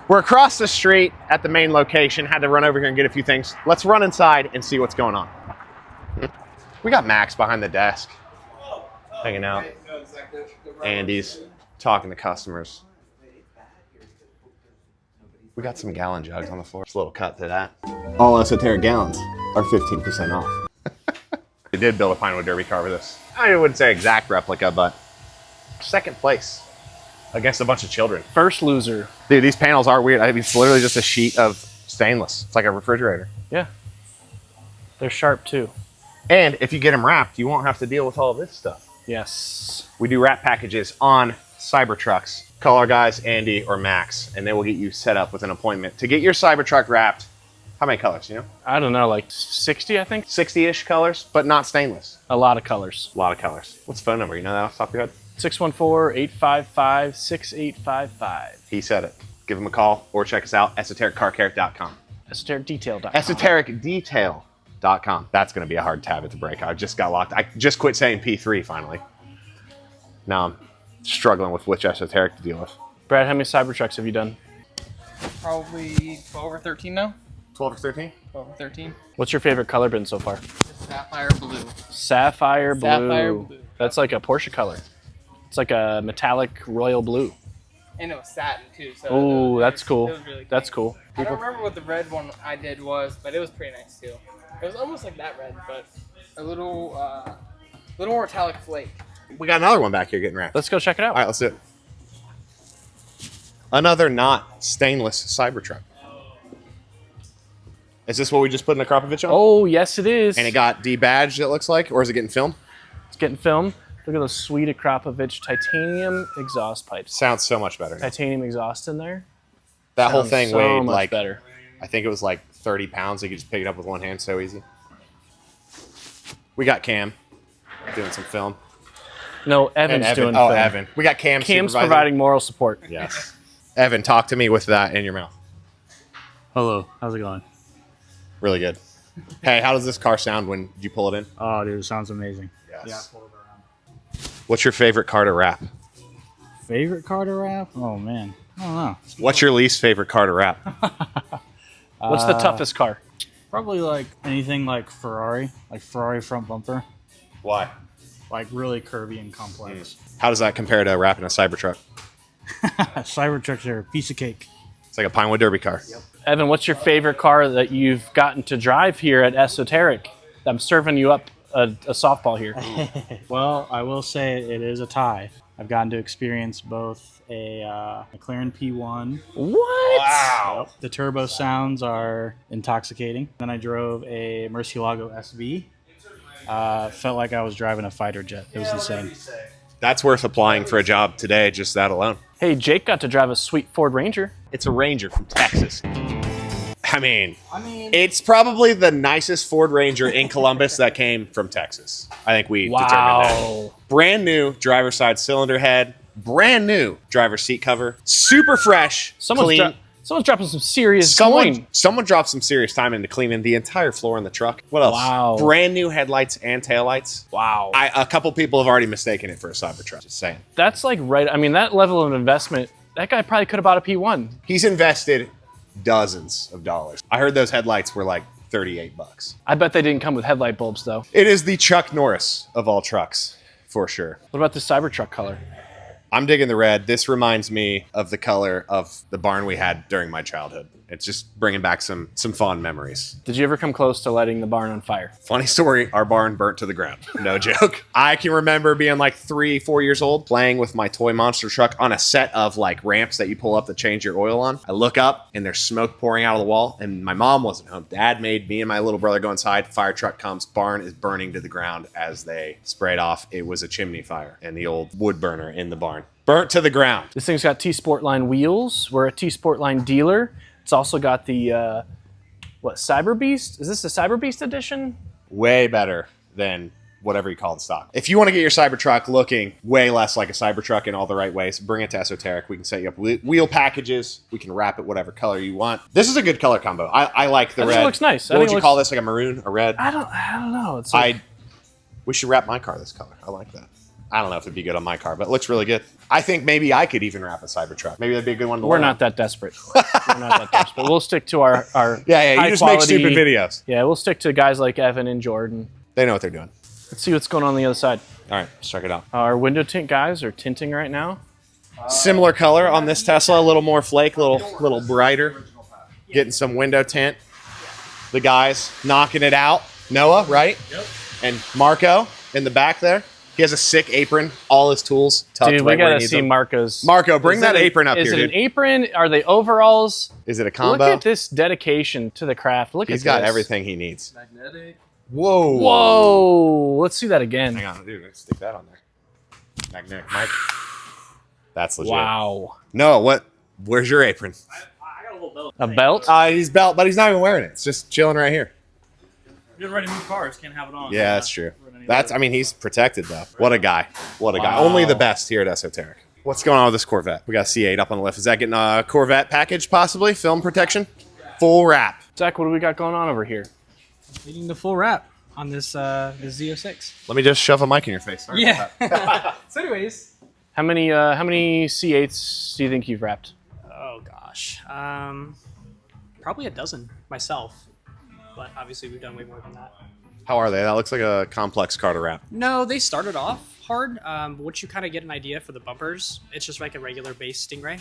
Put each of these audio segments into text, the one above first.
We're across the street at the main location. Had to run over here and get a few things. Let's run inside and see what's going on. We got Max behind the desk, hanging out. Andy's talking to customers. We got some gallon jugs on the floor. Just a little cut to that. All esoteric gallons are 15% off. They did build a Pinewood Derby car with this. I wouldn't say exact replica, but second place against a bunch of children. First loser. Dude, these panels are weird. I mean, it's literally just a sheet of stainless. It's like a refrigerator. Yeah. They're sharp too. And if you get them wrapped, you won't have to deal with all this stuff. Yes. We do wrap packages on Cybertrucks. Call our guys, Andy or Max, and they will get you set up with an appointment to get your Cybertruck wrapped. How many colors, you know? I don't know, like 60, I think? 60-ish colors, but not stainless. A lot of colors. A lot of colors. What's the phone number? You know that off the top of your head? 614-855-6855. He said it. Give him a call or check us out, esotericcarcare.com. EsotericDetail.com. EsotericDetail.com. That's going to be a hard tab to break. I just got locked. I just quit saying P3 finally. Now I'm struggling with which esoteric to deal with. Brad, how many Cybertrucks have you done? Probably 12 or 13 now. 12 or 13? 12 or 13. What's your favorite color been so far? Sapphire blue. Sapphire blue. Sapphire blue. That's like a Porsche color. It's like a metallic royal blue. And it was satin too. So Oh, that's cool. It was really That's cool. I don't remember what the red one I did was, but it was pretty nice too. It was almost like that red, but a little more metallic flake. We got another one back here getting wrapped. Let's go check it out. All right, let's do it. Another not stainless Cybertruck. Is this what we just put in the Krapovich on? Oh, yes, it is. And it got debadged, it looks like, or is it getting filmed? It's getting filmed. Look at those sweet Akrapovich titanium exhaust pipes. Sounds so much better. Titanium exhaust in there. That whole Sounds thing so weighed much like, better. I think it was like 30 pounds. You could just pick it up with one hand so easy. We got Cam doing some film. No, Evan's Evan. doing Oh, film. Evan. We got Cam Cam's supervising. providing moral support. Yes. Evan, talk to me with that in your mouth. Hello, how's it going? Really good. Hey, how does this car sound when you pull it in? Oh, dude, it sounds amazing. Yes. Yeah, pull it around. What's your favorite car to wrap? Favorite car to wrap? Oh, man. I don't know. What's your least favorite car to wrap? What's the toughest car? Probably like anything like Ferrari front bumper. Why? Like really curvy and complex. How does that compare to wrapping a Cybertruck? Cybertrucks are a piece of cake. It's like a Pinewood Derby car. Yep. Evan, what's your favorite car that you've gotten to drive here at Esoteric? I'm serving you up a softball here. Well, I will say it is a tie. I've gotten to experience both a McLaren P1. What? Wow. Yep. The turbo sounds are intoxicating. Then I drove a Murcielago SV. Felt like I was driving a fighter jet. It was insane. That's worth applying for a job today, just that alone. Hey, Jake got to drive a sweet Ford Ranger. It's a Ranger from Texas. I mean, it's probably the nicest Ford Ranger in Columbus that came from Texas. I think we determined that. Brand new driver's side cylinder head, brand new driver's seat cover, super fresh, clean. Someone's dropping some serious coin. Someone dropped some serious time into cleaning the entire floor in the truck. What else? Wow. Brand new headlights and taillights. Wow. A couple people have already mistaken it for a Cybertruck. Just saying. That's like right. I mean, that level of investment, that guy probably could have bought a P1. He's invested dozens of dollars. I heard those headlights were like $38. I bet they didn't come with headlight bulbs, though. It is the Chuck Norris of all trucks, for sure. What about the Cybertruck color? I'm digging the red. This reminds me of the color of the barn we had during my childhood. It's just bringing back some fond memories. Did you ever come close to lighting the barn on fire? Funny story, our barn burnt to the ground. No joke. I can remember being like 3-4 years old, playing with my toy monster truck on a set of like ramps that you pull up to change your oil on. I look up and there's smoke pouring out of the wall, and my mom wasn't home. Dad made me and my little brother go inside. Fire truck comes, barn is burning to the ground as they sprayed off. It was a chimney fire and the old wood burner in the barn. Burnt to the ground. This thing's got T-Sportline wheels. We're a T-Sportline dealer. It's also got the, Cyber Beast? Is this the Cyber Beast edition? Way better than whatever you call the stock. If you want to get your Cybertruck looking way less like a Cybertruck in all the right ways, bring it to Esoteric. We can set you up wheel packages. We can wrap it whatever color you want. This is a good color combo. I like the red. I think it looks nice. What would you call this? Like a maroon, a red? I don't know. It's like, We should wrap my car this color. I like that. I don't know if it'd be good on my car, but it looks really good. I think maybe I could even wrap a Cybertruck. Maybe that'd be a good one to We're learn. not that desperate. We're not that desperate. We'll stick to our Yeah, you high just quality, make stupid videos. Yeah, we'll stick to guys like Evan and Jordan. They know what they're doing. Let's see what's going on the other side. All right, let's check it out. Our window tint guys are tinting right now. Similar color on this Tesla, a little more flake, little brighter. Getting some window tint. The guys knocking it out. Noah, right? Yep. And Marco in the back there. He has a sick apron, all his tools tucked Dude, we right where he gotta needs see them. Marco's. Marco, bring that apron up here, Is it dude. an apron? Are they overalls? Is it a combo? Look at this dedication to the craft. Look at this. He's got everything he needs. Magnetic. Whoa. Whoa! Let's see that again. Hang on, dude. Let's stick that on there. Magnetic Mike. That's legit. Wow. No, what? Where's your apron? I got a little belt. A belt? He's belt, but he's not even wearing it. It's just chilling right here. You're ready to move cars, can't have it on. Yeah, that's true. I mean, he's protected though. What a guy. What a guy. Only the best here at Esoteric. What's going on with this Corvette? We got a C8 up on the left. Is that getting a Corvette package possibly? Film protection? Full wrap. Zach, what do we got going on over here? Leading the full wrap on this this Z06. Let me just shove a mic in your face. Sorry about that. So anyways, How many C8s do you think you've wrapped? oh gosh, probably a dozen myself, but obviously we've done way more than that. How are they? That looks like a complex car to wrap. No, they started off hard, but once you kind of get an idea for the bumpers, it's just like a regular base Stingray.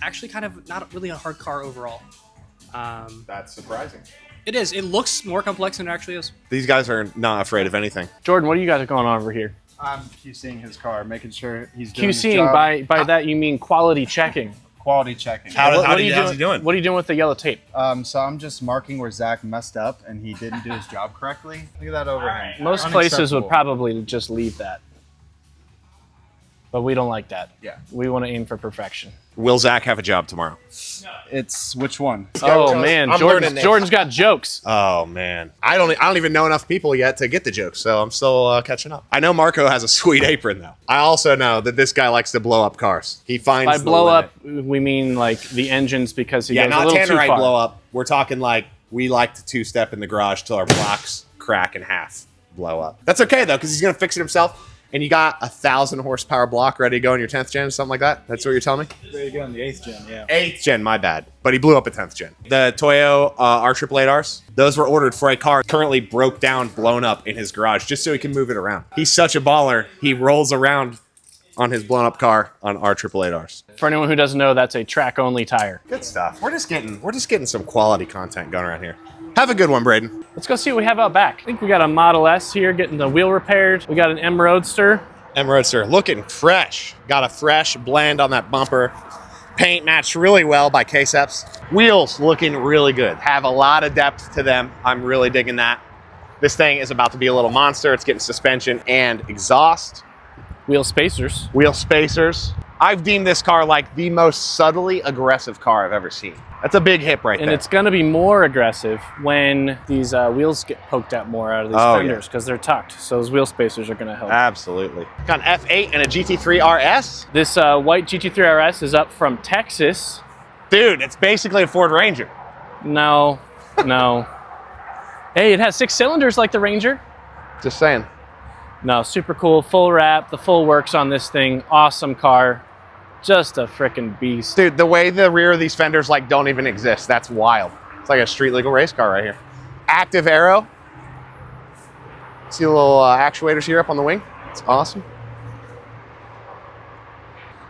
Actually kind of not really a hard car overall. That's surprising. It is. It looks more complex than it actually is. These guys are not afraid of anything. Jordan, what do you got going on over here? I'm QCing his car, making sure he's doing his QCing, job. by that you mean quality checking. Quality checking. How's he doing? What are you doing with the yellow tape? So I'm just marking where Zach messed up and he didn't do his job correctly. Look at that overhang. Most places would Unacceptable. probably just leave that. But we don't like that. Yeah. We want to aim for perfection. Will Zach have a job tomorrow? It's which one? Oh man, I'm learning this. Jordan's got jokes. Oh man, I don't even know enough people yet to get the jokes, so I'm still catching up. I know Marco has a sweet apron though. I also know that this guy likes to blow up cars. He finds By the blow limit. up, we mean like the engines because he Yeah, goes a not little too Tannerite far. blow up. We're talking like we like to two-step in the garage till our blocks crack in half, blow up. That's okay though, because he's gonna fix it himself. And you got 1,000 horsepower block ready to go in your 10th gen, something like that? That's what you're telling me? There you go, in the 8th gen, yeah. 8th gen, my bad. But he blew up a 10th gen. The Toyo R888Rs, those were ordered for a car currently broke down, blown up in his garage, just so he can move it around. He's such a baller, he rolls around on his blown up car on R888Rs. For anyone who doesn't know, that's a track-only tire. Good stuff. We're just getting some quality content going around here. Have a good one, Braden. Let's go see what we have out back. I think we got a Model S here getting the wheel repaired. We got an M Roadster. M Roadster looking fresh. Got a fresh blend on that bumper. Paint matched really well by K-Seps. Wheels looking really good. Have a lot of depth to them. I'm really digging that. This thing is about to be a little monster. It's getting suspension and exhaust. Wheel spacers. Wheel spacers. I've deemed this car like the most subtly aggressive car I've ever seen. That's a big hip right And there. it's going to be more aggressive when these wheels get poked out more out of these Oh, fenders because they're tucked. So those wheel spacers are going to help. Absolutely. Got an F8 and a GT3 RS. This white GT3 RS is up from Texas. Dude, it's basically a Ford Ranger. No, no. Hey, it has 6 cylinders like the Ranger. Just saying. No, super cool. Full wrap. The full works on this thing. Awesome car. Just a freaking beast. Dude, the way the rear of these fenders like don't even exist, that's wild. It's like a street legal race car right here. Active aero. See the little actuators here up on the wing? It's awesome.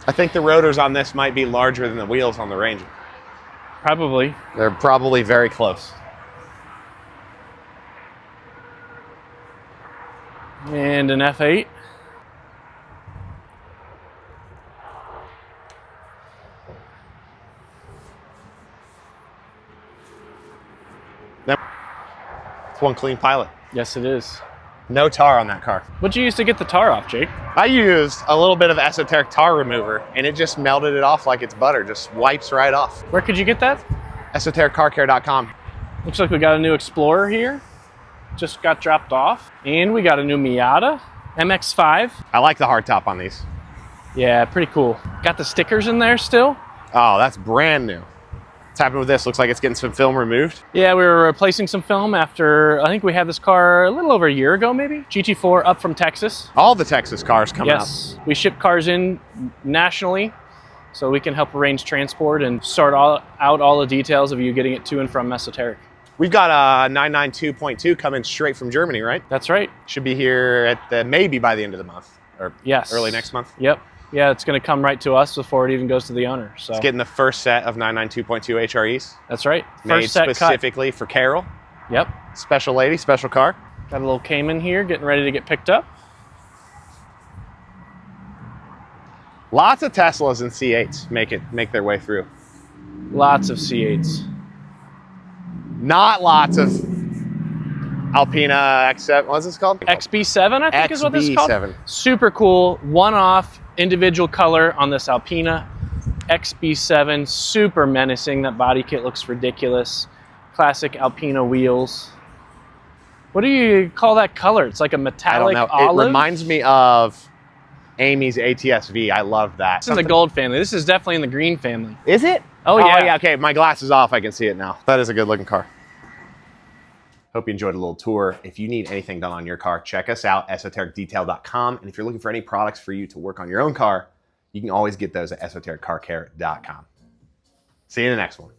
I think the rotors on this might be larger than the wheels on the Ranger. Probably. They're probably very close. And an F8. It's one clean Pilot. Yes, it is. No tar on that car. What'd you use to get the tar off, Jake? I used a little bit of esoteric tar remover and it just melted it off like it's butter. Just wipes right off. Where could you get that? EsotericCarCare.com. Looks like we got a new Explorer here. Just got dropped off. And we got a new Miata MX-5. I like the hardtop on these. Yeah, pretty cool. Got the stickers in there still. Oh, that's brand new. What's happened with this? Looks like it's getting some film removed. Yeah, we were replacing some film after, I think we had this car a little over a year ago, maybe. GT4 up from Texas. All the Texas cars coming up. Yes, we ship cars in nationally, so we can help arrange transport and sort out all the details of you getting it to and from Esoteric. We've got a 992.2 coming straight from Germany, right? That's right. Should be here at maybe by the end of the month, or Yes. early next month. Yep. Yeah, it's going to come right to us before it even goes to the owner. So It's getting the first set of 992.2 HREs. that's right. Made First set cut. specifically for Carol. Yep. Special lady, special car. Got a little Cayman here, getting ready to get picked up. Lots of Teslas and C8s make their way through. Lots of C8s. Not lots of Alpina X7. What's this called? XB7, I think is what this is called. XB7. Super cool, one-off individual color on this Alpina. XB7, super menacing. That body kit looks ridiculous. Classic Alpina wheels. What do you call that color? It's like a I don't metallic know. olive. It reminds me of Amy's ATS-V. I love that. It's in the gold family. This is definitely in the green family. Is it? Oh, yeah. Okay, my glass is off. I can see it now. That is a good looking car. Hope you enjoyed a little tour. If you need anything done on your car, check us out, esotericdetail.com. And if you're looking for any products for you to work on your own car, you can always get those at esotericcarcare.com. See you in the next one.